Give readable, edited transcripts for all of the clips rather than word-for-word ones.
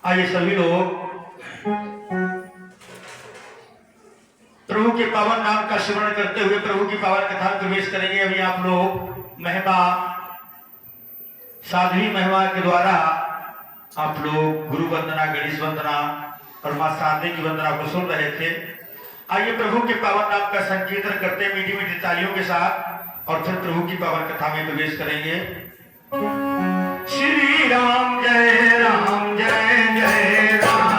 आइए सभी लोग प्रभु के पावन नाम का स्मरण करते हुए प्रभु की पावन कथा में प्रवेश करेंगे। अभी आप लोग महिमा साध्वी महिमा के द्वारा आप लोग गुरु वंदना, गणेश वंदना और मां शारदे की वंदना को सुन रहे थे। आइए प्रभु के पावन नाम का संकीर्तन करते मीठी मीठी तालियों के साथ और फिर प्रभु की पावन कथा में प्रवेश करेंगे। श्री राम जय राम जय जय राम,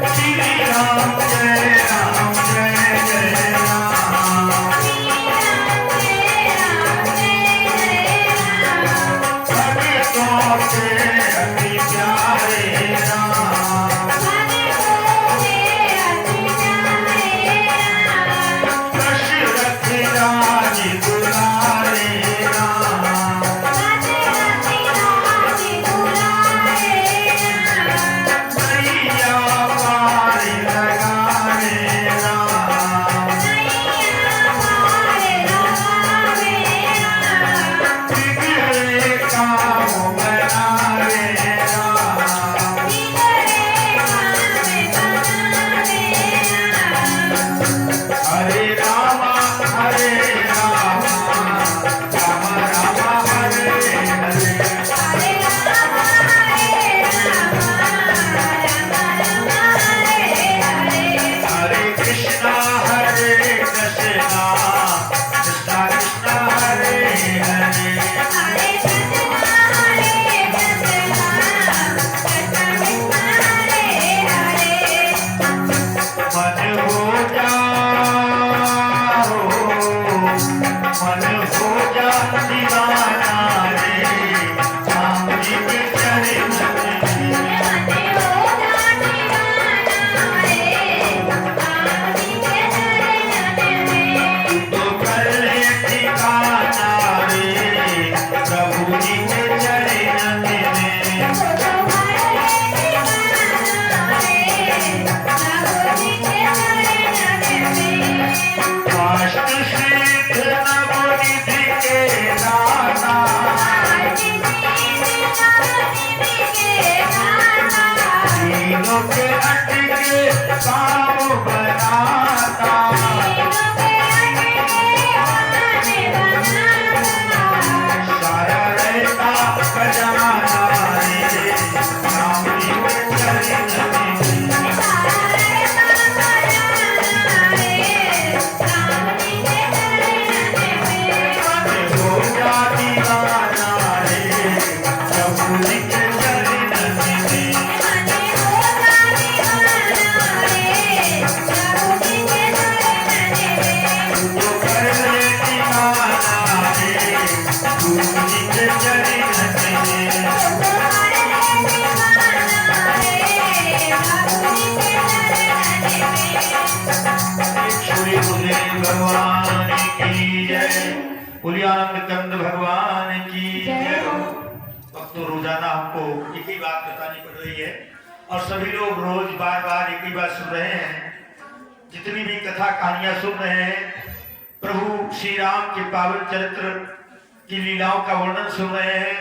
श्री राम जय राम जय जय राम, भक्तों के अति प्यारे राम, दशरथ राज दुलारे राम, नैया पार लगाए राम, बिगड़े काम बनाए राम, हरे रामा राम राम हरे हरे, हरे कृष्णा कृष्णा कृष्णा हरे हरे, मन हो जा दीवाना रे राम जी के चरण में, तो कर ले ठिकाना रे प्रभु जी के चरण में, काष्ठ सिद्ध नवनिधि के दाता, तीनों के अटके काम बनाता, सारा रहता खजाना रे राम जी के चरण में, हो जा दीवाना रे प्रभु जी के चरण में, तो कर ले ठिकाना रे प्रभु जी के चरण में, श्री बुद्धि भगवान की जय, कुलियानंद कंद भगवान की जय। भक्तों, रोजाना हमको एक ही बात बतानी पड़ रही है और सभी लोग रोज बार बार एक ही बात सुन रहे हैं। जितनी भी कथा कहानियां सुन रहे हैं, प्रभु श्री राम के पावन चरित्र की लीलाओं का वर्णन सुन रहे हैं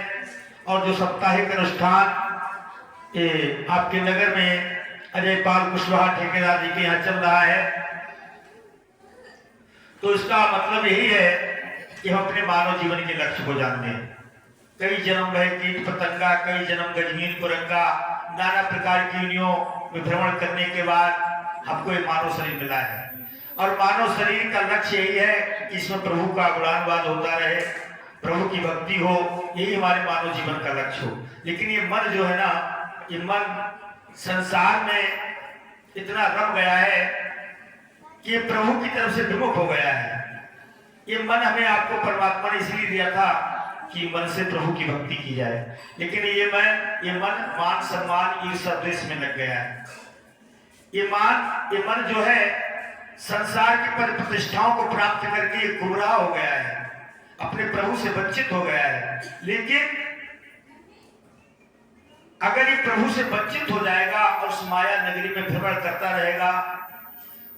और जो साप्ताहिक अनुष्ठान ये आपके नगर में अजय पाल कुशवाहा ठेकेदार जी के यहाँ चल रहा है, तो इसका मतलब यही है कि हम अपने मानव जीवन के लक्ष्य को जान लें। कई जन्म भय कीट पतंगा, कई जन्म गजनीन कुरंगा, नाना प्रकार की योनियों में भ्रमण करने के बाद हमको एक मानव शरीर मिला है और मानव शरीर का लक्ष्य यही है कि इसमें प्रभु का गुणानुवाद होता रहे, प्रभु की भक्ति हो, यही हमारे मानव जीवन का लक्ष्य हो। लेकिन ये मन जो है ना, ये मन संसार में इतना रम गया है कि ये प्रभु की तरफ से विमुख हो गया है। ये मन हमें आपको परमात्मा ने इसलिए दिया था कि मन से प्रभु की भक्ति की जाए, लेकिन ये मन मान सम्मान ईर्ष्या द्वेष में लग गया है। ये मन जो है संसार की पद प्रतिष्ठाओं को प्राप्त करके गुमराह हो गया है, अपने प्रभु से वंचित हो गया है। लेकिन अगर ये प्रभु से वंचित हो जाएगा और उस माया नगरी में भ्रमण करता रहेगा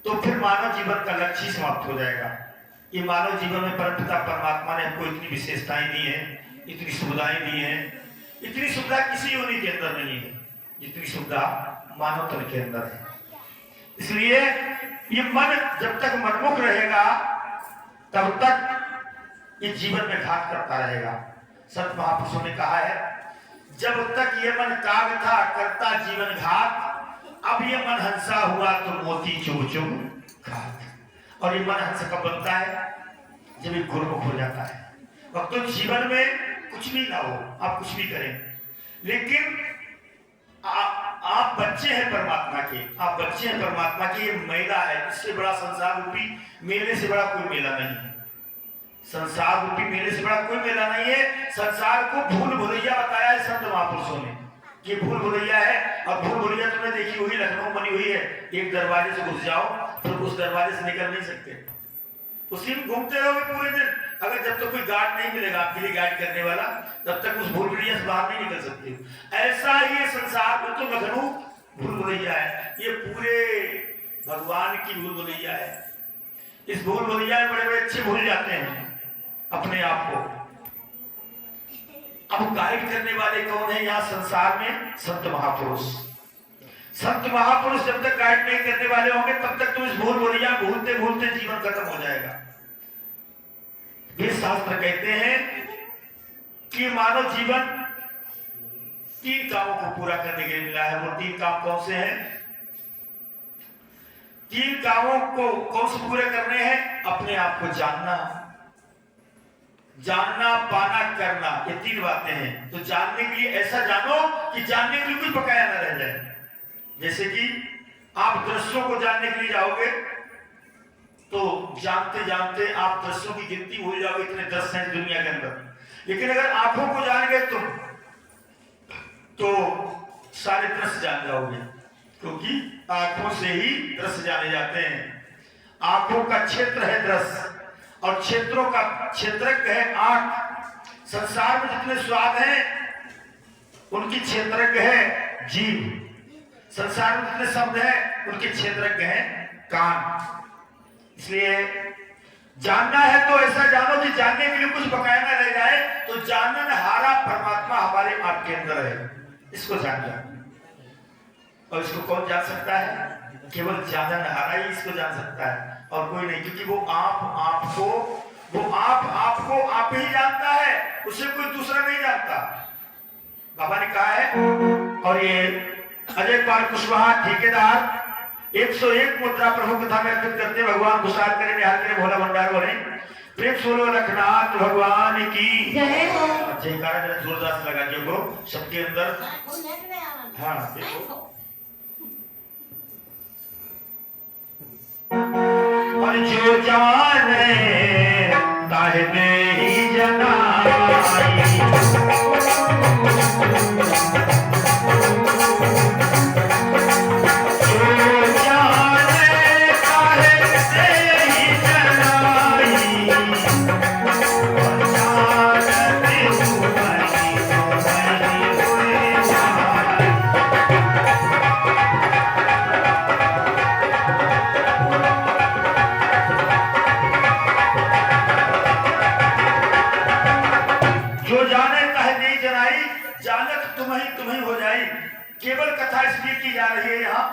तो फिर मानव जीवन का लक्ष्य ही समाप्त हो जाएगा। ये मानव जीवन में परमपिता परमात्मा ने हमको इतनी विशेषताएं दी है इतनी सुविधाएं दी हैं, इतनी सुविधा किसी योनि के अंदर नहीं है जितनी सुविधा मानव तन के अंदर है। इसलिए ये मन जब तक मनमुख रहेगा तब तक ये जीवन में घात करता रहेगा। संत महापुरुषों ने कहा है, जब तक ये मन काग था करता जीवन घात, अब ये मन हंसा हुआ तो मोती चुभ चुभ घात। और ये मन हंस कब बनता है? जब ये गुरुमुख हो जाता है। अब तो जीवन में कुछ भी ना हो, आप कुछ भी करें, लेकिन आप बच्चे हैं परमात्मा के, आप बच्चे हैं परमात्मा के। ये मेला है, इससे बड़ा संसार रूपी मेले से बड़ा कोई मेला नहीं है। संसार रूपी मेले से बड़ा कोई मेला नहीं है। संसार को भूल भुलैया बताया है संत महापुरुषों ने, कि भूल भुलैया है। और भूल भुलैया तुमने देखी हुई, लखनऊ बनी हुई है, एक दरवाजे से घुस जाओ फिर उस दरवाजे से निकल नहीं सकते, उसी में घूमते रहोगे पूरे दिन। अगर जब तक तो कोई गार्ड नहीं मिलेगा आपके लिए गाइड करने वाला, तब तक उस भूल भुलैया से बाहर नहीं निकल सकते। ऐसा ही संसार में तो लखनऊ भूल भुलैया है, ये पूरे भगवान की भूल भुलैया है। इस भूल भुलैया में बड़े बड़े अच्छे भूल जाते हैं अपने आप को। अब गाइड करने वाले कौन है यहाँ संसार में? संत महापुरुष। संत महापुरुष जब तक गाइड नहीं करने वाले होंगे तब तक तो इस भूल भुलैया भूलते भूलते जीवन खत्म हो जाएगा। ये शास्त्र कहते हैं कि मानव जीवन 3 कामों को पूरा करने के लिए मिला है। वो 3 काम कौन से हैं? 3 कामों को कौन से पूरे करने हैं? अपने आप को जानना, जानना, पाना, करना, ये 3 बातें हैं। तो जानने के लिए ऐसा जानो कि जानने के लिए कुछ बकाया न रह जाए। जैसे कि आप दृश्यों को जानने के लिए जाओगे तो जानते जानते आप दृश्यों की गिनती भूल जाओगे, इतने दृश्य हैं दुनिया के अंदर। लेकिन अगर आंखों को जान गए तुम तो सारे दृश्य जान जाओगे, क्योंकि आंखों से ही दृश्य जाने जाते हैं। आंखों का क्षेत्र है दृश्य, और क्षेत्रों का क्षेत्रज्ञ है आंख। संसार में जितने स्वाद हैं उनकी क्षेत्रज्ञ है जीभ। संसार में जितने शब्द हैं उनके क्षेत्रज्ञ हैं कान। इसलिए जानना है तो ऐसा जानो कि जानने के लिए कुछ बकाया न रह जाए। तो जानन हारा परमात्मा हमारे आपके अंदर है, इसको जान जाओ। और इसको कौन जान सकता है? केवल जानन हारा ही इसको जान सकता है, और कोई नहीं, क्योंकि वो आप को आप ही जानता है, उसे कोई दूसरा नहीं जानता। बाबा ने कहा है, और ये अजय कुमार कुशवाहा ठेकेदार 101 मुद्रा प्रभु कथा में अर्पित करते भगवान खुशहाल करे, निहाल करे, भोला भंडार बने। प्रेम सोलो लखनाथ भगवान की जय हो। जयकारा जरा जोरदार से लगा जो सबके अंदर। हाँ देखो, और जो जाने ताहे में ही जनाई, केवल कथा इसलिए की जा रही है यहाँ,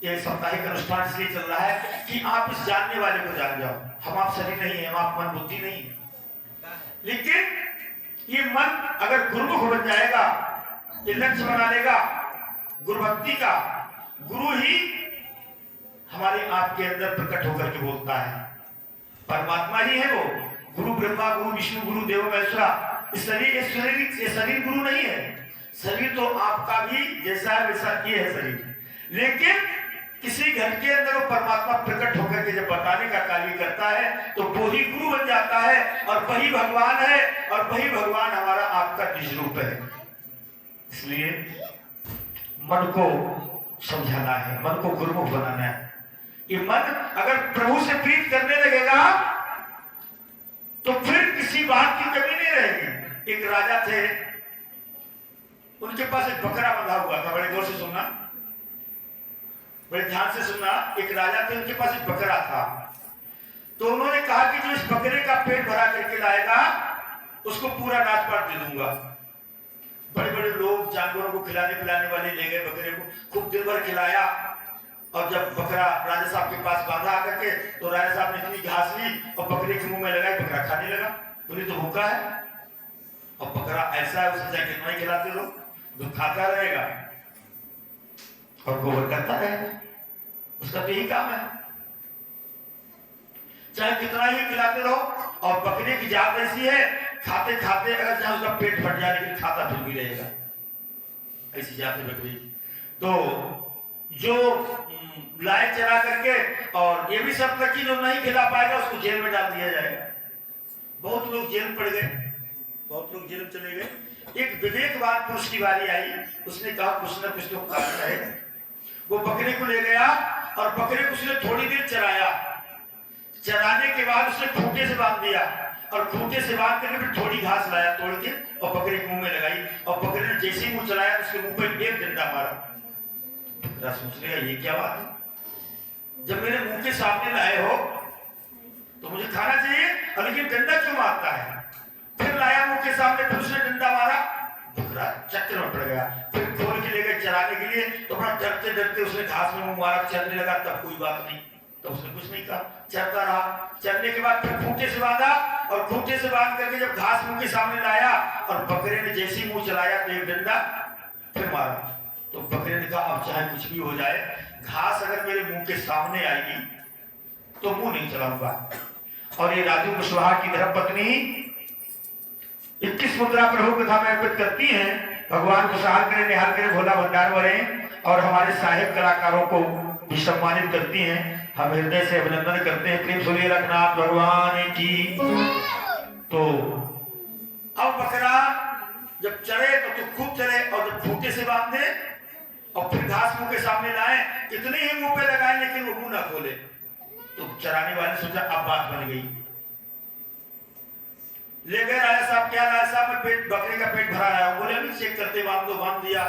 ये साप्ताहिक अनुष्ठान इसलिए चल रहा है कि आप इस जानने वाले को जान जाओ। हम आप शरीर नहीं है, हम आप मन बुद्धि नहीं है, लेकिन ये मन अगर गुरुमुख बन जाएगा, ये लक्ष्य बना लेगा गुरु भक्ति का, गुरु ही हमारे आपके अंदर प्रकट होकर के बोलता है। परमात्मा ही है वो, गुरु ब्रह्मा, गुरु विष्णु, गुरु देव महेश्वरा। ये शरीर गुरु नहीं है। शरीर तो आपका भी जैसा है वैसा ये है शरीर, लेकिन किसी घर के अंदर वो परमात्मा प्रकट होकर के जब बताने का कार्य करता है तो वो ही गुरु बन जाता है, और वही भगवान है, और वही भगवान हमारा आपका निज रूप है। इसलिए मन को समझाना है, मन को गुरुमुख बनाना है। ये मन अगर प्रभु से प्रीत करने लगेगा तो फिर किसी बात की कमी नहीं रहेगी। एक राजा थे, उनके पास एक बकरा बंधा हुआ था। बड़े गौर से सुनना, बड़े ध्यान से सुनना। एक राजा थे, उनके पास एक बकरा था। तो उन्होंने कहा कि जो इस बकरे का पेट भरा करके लाएगा उसको पूरा नाच पाट दे दूंगा। बड़े बड़े लोग जानवरों को खिलाने पिलाने वाले ले गए बकरे को, खूब दिन भर खिलाया। और जब बकरा राजा साहब के पास बांधा आकर के, तो राजा साहब ने इतनी घास ली और बकरे के मुंह में लगाई, बकरा खाने लगा। बोले तो भूखा है, और बकरा ऐसा है उसे चाहे कितना ही खिलाते रहो, जो खाता रहेगा और गोबर करता रहेगा, उसका तो यही काम है। चाहे कितना ही खिलाते रहो, और बकरे की जात ऐसी है, खाते खाते अगर चाहे उसका पेट फट जाए लेकिन खाता फिर भी रहेगा, ऐसी जात है बकरी। तो जो लाए चरा करके, और ये भी सब कि जो नहीं खिला पाएगा उसको जेल में डाल दिया जाएगा। बहुत लोग जेल पड़ गए, बहुत लोग जेल चले गए। एक विवेकवान पुरुष की बारी आई, उसने कहा कुछ ना कुछ तो कारण है। वो बकरे को ले गया और बकरे को उसने थोड़ी देर चराया। चराने के बाद उसने खूंटे से बांध दिया, और खूंटे से बांध करके फिर थोड़ी घास लाया तोड़ के और बकरे के मुंह में लगाई, और बकरे ने जैसे ही मुंह चलाया उसके मुंह पर एक डंडा मारा। बकरा सोच रहा ये क्या बात है, जब मेरे मुंह के सामने लाए हो तो मुझे खाना चाहिए, और लेकिन डंडा क्यों मारता है। फिर लाया मुंह के सामने, फिर उसने डंडा मारा, बकरा चक्कर में पड़ गया। फिर खोल के ले गए चराने के लिए, तो बड़ा डरते डरते उसने घास में मुंह मारा, चलने लगा, तब कोई बात नहीं, तो उसने कुछ नहीं कहा, चलता रहा। चलने के बाद फिर खूंटे से बांधा, और खूंटे से बांध करके जब घास मुंह के सामने लाया और बकरे ने जैसे ही मुंह चलाया तो एक डंडा फिर मारा। तो बकरे ने कहा अब चाहे कुछ भी हो जाए, घास अगर मेरे मुंह के सामने आएगी तो मुंह नहीं चलाऊंगा। और ये राजू कुशवाहा की धर्मपत्नी 21 मुद्रा प्रभु कथा में अर्पित करती हैं। भगवान खुशहाल करे, निहाल करे, भोला भंडार भरे, और हमारे साहिब कलाकारों को भी सम्मानित करती हैं। हम हृदय से अभिनंदन करते हैं। प्रेम सुनिए रघुनाथ भगवान की। तो अब बकरा जब चरे तो खूब चरे, और जब खूंटे से बांधे और फिर घास मुंह के सामने लाए, कितने ही मुंह पे लगाए लेकिन वो मुंह ना खोले। तो चराने वाले ने सोचा अब बात बन गई, ले गए राजा साहब। क्या राजा साहब में पेट, बकरे का पेट भरा रहा है, बोले अभी चेक करते, बांध दो, बांध दिया।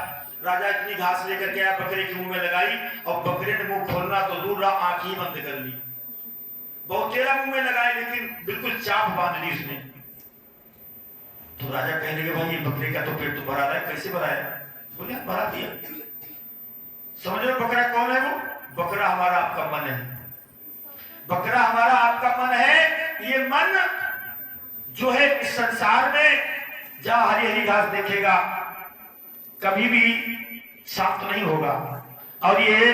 राजा इतनी घास लेकर के आया, बकरे के मुंह में लगाई, और बकरे ने मुंह खोलना तो दूर रहा, आंख ही बंद कर ली। बहुत तेरा मुंह में लगाए लेकिन बिल्कुल चाप बांध ली उसने। तो राजा कहने लगे भाई ये बकरे का तो पेट तो भरा रहा है, कैसे भरा है। बोले भरा दिया। समझ लो बकरा कौन है, वो बकरा हमारा आपका मन है। बकरा हमारा आपका मन है। ये मन जो है इस संसार में जहां हरी हरी घास देखेगा कभी भी शांत नहीं होगा। और ये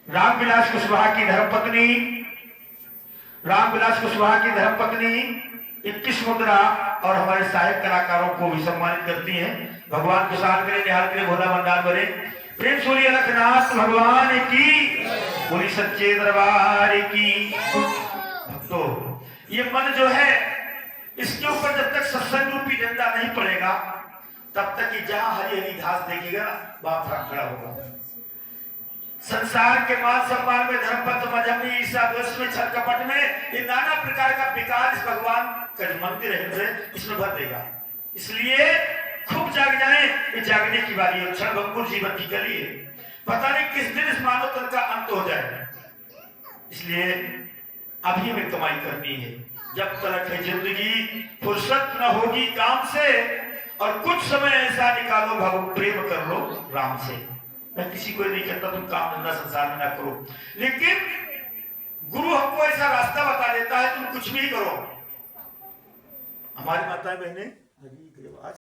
रामविलास कुशवाहा की धर्मपत्नी, रामविलास कुशवाहा की धर्मपत्नी 21 मुद्रा और हमारे सहायक कलाकारों को भी सम्मानित करती हैं। भगवान खुशहाल करे, निहाल करे, भोला भंडार भरे। प्रेम सूर्य रघुनाथ भगवान की, बोली सच्चे दरबार की। तो ये मन जो है, इसके ऊपर जब तक सत्संग रूपी डंडा नहीं पड़ेगा तब तक कि जहां हरी हरी घास देखेगा वहां फर्क खड़ा होगा। संसार के मान सम्मान में, धर्मपथ, मजहब में, ईर्ष्या, द्वेष में, छल कपट में, ये नाना प्रकार का विकार इस भगवान का मंदिर है इसमें भर देगा। इसलिए खूब जाग जाए, ये जागने की बारी है। क्षण भंगुर जीवन की गली है, पता नहीं किस दिन इस मानव तन का अंत हो जाए। इसलिए अभी हमें कमाई करनी है, जब तक है जिंदगी फुर्सत न होगी काम से, और कुछ समय ऐसा निकालो भगवान प्रेम कर लो राम से। मैं किसी को नहीं कहता तुम काम धंधा संसार में ना करो, लेकिन गुरु हमको ऐसा रास्ता बता देता है तुम कुछ भी करो। हमारी माताएं बहनें आज